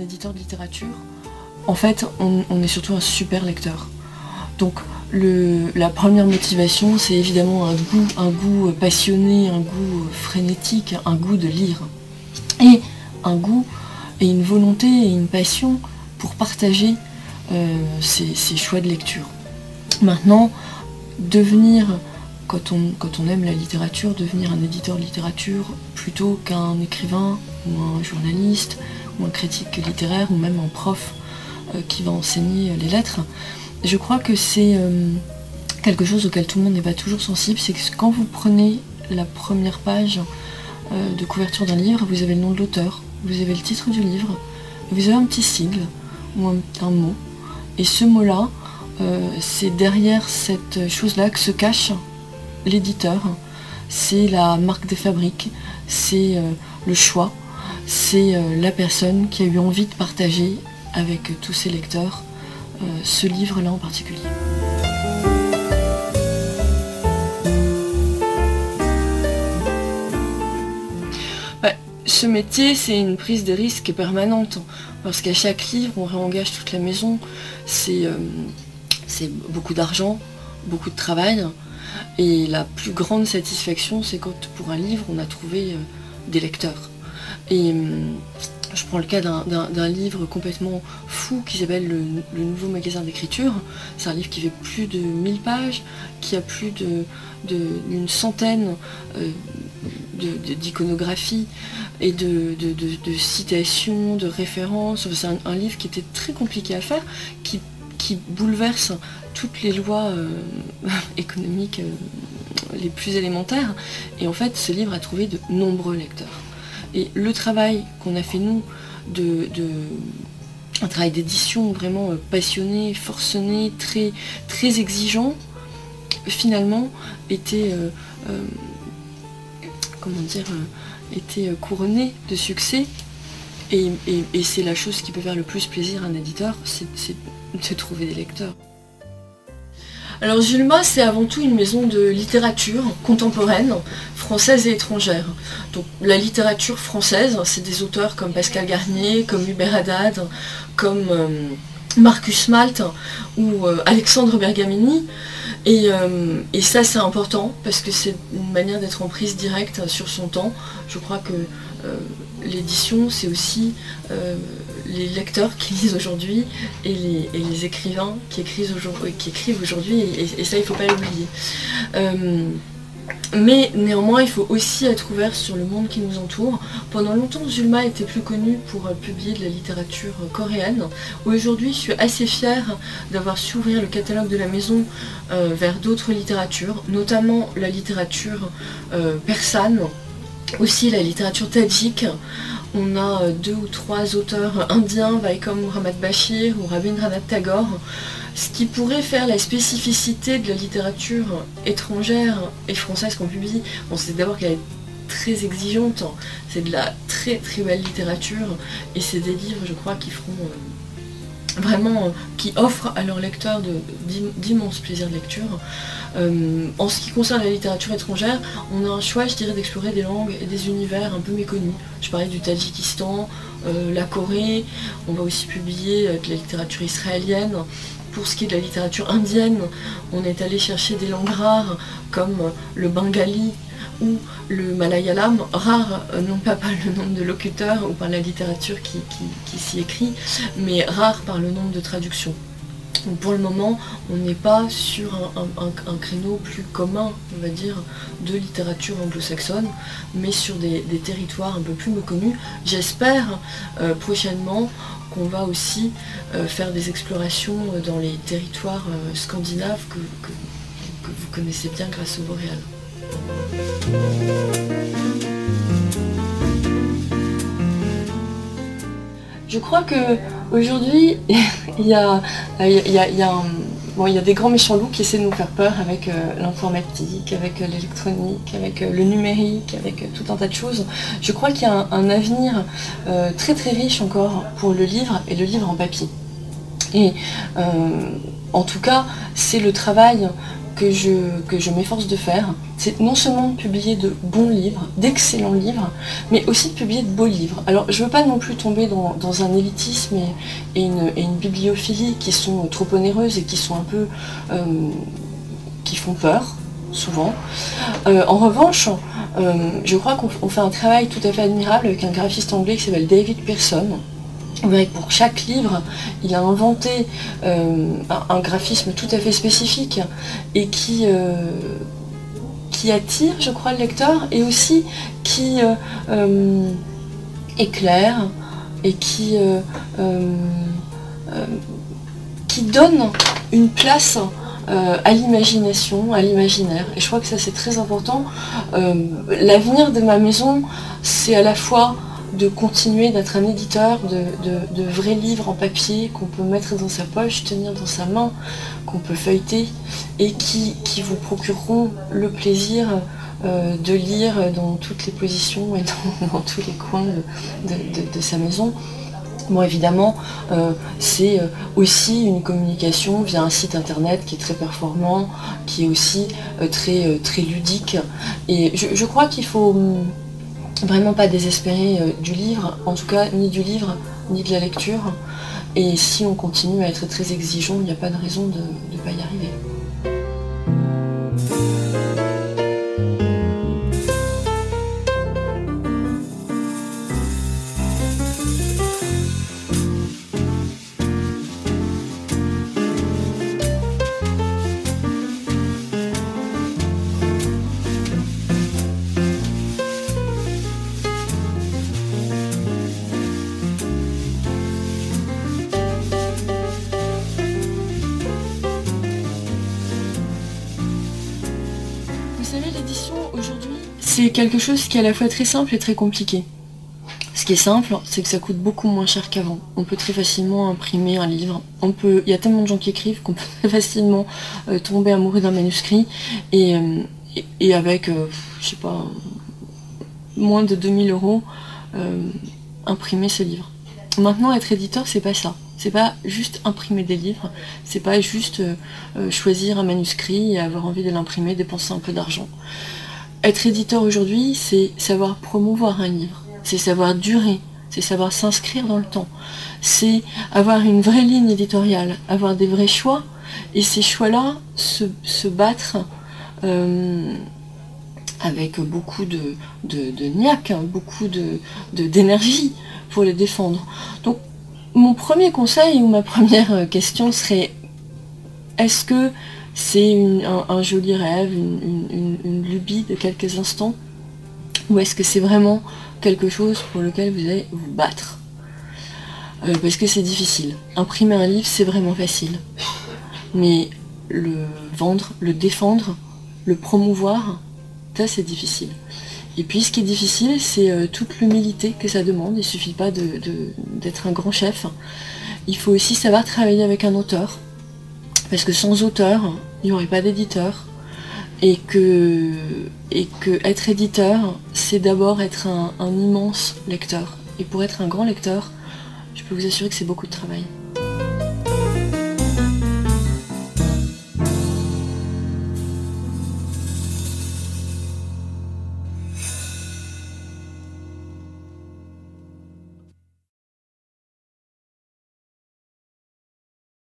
éditeur de littérature, en fait, on est surtout un super lecteur. Donc la première motivation, c'est évidemment un goût passionné, un goût frénétique, un goût de lire. Et un goût et une volonté et une passion pour partager ces choix de lecture. Maintenant, quand on aime la littérature, devenir un éditeur de littérature plutôt qu'un écrivain ou un journaliste ou un critique littéraire ou même un prof qui va enseigner les lettres, je crois que c'est quelque chose auquel tout le monde n'est pas toujours sensible, c'est que quand vous prenez la première page de couverture d'un livre, vous avez le nom de l'auteur, vous avez le titre du livre, vous avez un petit sigle ou un mot, et ce mot-là, c'est derrière cette chose-là que se cache l'éditeur, c'est la marque des fabriques, c'est le choix, c'est la personne qui a eu envie de partager avec tous ses lecteurs ce livre-là en particulier. Ce métier, c'est une prise de risque permanente, parce qu'à chaque livre, on réengage toute la maison, c'est beaucoup d'argent, beaucoup de travail, et la plus grande satisfaction, c'est quand pour un livre, on a trouvé des lecteurs. Et je prends le cas d'un livre complètement fou qui s'appelle le Nouveau Magasin d'écriture. C'est un livre qui fait plus de 1000 pages, qui a plus d'une centaine d'iconographies et de citations, de références. C'est un livre qui était très compliqué à faire, qui bouleverse toutes les lois économiques les plus élémentaires. Et en fait, ce livre a trouvé de nombreux lecteurs. Et le travail qu'on a fait nous, un travail d'édition vraiment passionné, forcené, très exigeant, finalement était, était couronné de succès. Et c'est la chose qui peut faire le plus plaisir à un éditeur, c'est de trouver des lecteurs. Alors Julma, c'est avant tout une maison de littérature contemporaine, française et étrangère. Donc la littérature française, c'est des auteurs comme Pascal Garnier, comme Hubert Haddad, comme Marcus Malt ou Alexandre Bergamini. Et ça c'est important parce que c'est une manière d'être en prise directe sur son temps. Je crois que l'édition c'est aussi les lecteurs qui lisent aujourd'hui et les écrivains qui écrivent aujourd'hui, et ça il ne faut pas l'oublier. Mais néanmoins il faut aussi être ouvert sur le monde qui nous entoure. Pendant longtemps Julma était plus connue pour publier de la littérature coréenne. Aujourd'hui je suis assez fière d'avoir su ouvrir le catalogue de la maison vers d'autres littératures, notamment la littérature persane, aussi la littérature tadjik. On a 2 ou 3 auteurs indiens, Vaikom Muhammad Bashir ou Rabindranath Tagore, ce qui pourrait faire la spécificité de la littérature étrangère et française qu'on publie. On sait d'abord qu'elle est très exigeante, c'est de la très belle littérature, et c'est des livres, je crois, qui feront vraiment, qui offrent à leurs lecteurs d'immenses plaisirs de lecture. En ce qui concerne la littérature étrangère, on a un choix, je dirais, d'explorer des langues et des univers un peu méconnus. Je parlais du Tadjikistan, la Corée, on va aussi publier de la littérature israélienne. Pour ce qui est de la littérature indienne, on est allé chercher des langues rares comme le bengali ou le malayalam, rare non pas par le nombre de locuteurs ou par la littérature qui s'y écrit, mais rare par le nombre de traductions. Donc pour le moment, on n'est pas sur un créneau plus commun, on va dire, de littérature anglo-saxonne, mais sur des territoires un peu plus méconnus. J'espère prochainement qu'on va aussi faire des explorations dans les territoires scandinaves que vous connaissez bien grâce au Boréal. Je crois qu'aujourd'hui, il y a des grands méchants loups qui essaient de nous faire peur avec l'informatique, avec l'électronique, avec le numérique, avec tout un tas de choses. Je crois qu'il y a un avenir très riche encore pour le livre et le livre en papier. Et en tout cas, c'est le travail que je m'efforce de faire, c'est non seulement de publier de bons livres, d'excellents livres, mais aussi de publier de beaux livres. Alors je veux pas non plus tomber dans un élitisme et une bibliophilie qui sont trop onéreuses et qui sont un peu... qui font peur, souvent. En revanche, je crois qu'on fait un travail tout à fait admirable avec un graphiste anglais qui s'appelle David Pearson. Vous verrez que pour chaque livre, il a inventé un graphisme tout à fait spécifique et qui attire, je crois, le lecteur et aussi qui éclaire et qui donne une place à l'imagination, à l'imaginaire. Et je crois que ça c'est très important. L'avenir de ma maison, c'est à la fois de continuer d'être un éditeur de vrais livres en papier qu'on peut mettre dans sa poche, tenir dans sa main, qu'on peut feuilleter et qui vous procureront le plaisir de lire dans toutes les positions et dans tous les coins de sa maison. Bon, évidemment, c'est aussi une communication via un site internet qui est très performant, qui est aussi très ludique. Et je crois qu'il faut vraiment pas désespérer du livre, en tout cas ni du livre, ni de la lecture. Et si on continue à être très exigeant, il n'y a pas de raison de ne pas y arriver. Vous savez, l'édition aujourd'hui, c'est quelque chose qui est à la fois très simple et très compliqué. Ce qui est simple, c'est que ça coûte beaucoup moins cher qu'avant. On peut très facilement imprimer un livre. Il y a tellement de gens qui écrivent qu'on peut très facilement tomber amoureux d'un manuscrit et avec, je sais pas, moins de 2000 € imprimer ce livre. Maintenant, être éditeur, c'est pas ça. C'est pas juste imprimer des livres, c'est pas juste choisir un manuscrit et avoir envie de l'imprimer, dépenser un peu d'argent. Être éditeur aujourd'hui, c'est savoir promouvoir un livre, c'est savoir durer, c'est savoir s'inscrire dans le temps, c'est avoir une vraie ligne éditoriale, avoir des vrais choix, et ces choix-là, se battre avec beaucoup de niaque, hein, beaucoup d'énergie pour les défendre. Donc, mon premier conseil ou ma première question serait: est-ce que c'est un joli rêve, une lubie de quelques instants, ou est-ce que c'est vraiment quelque chose pour lequel vous allez vous battre? Parce que c'est difficile. Imprimer un livre, c'est vraiment facile. Mais le vendre, le défendre, le promouvoir, ça c'est difficile. Et puis ce qui est difficile, c'est toute l'humilité que ça demande. Il ne suffit pas d'être un grand chef. Il faut aussi savoir travailler avec un auteur. Parce que sans auteur, il n'y aurait pas d'éditeur. Et que être éditeur, c'est d'abord être un immense lecteur. Et pour être un grand lecteur, je peux vous assurer que c'est beaucoup de travail.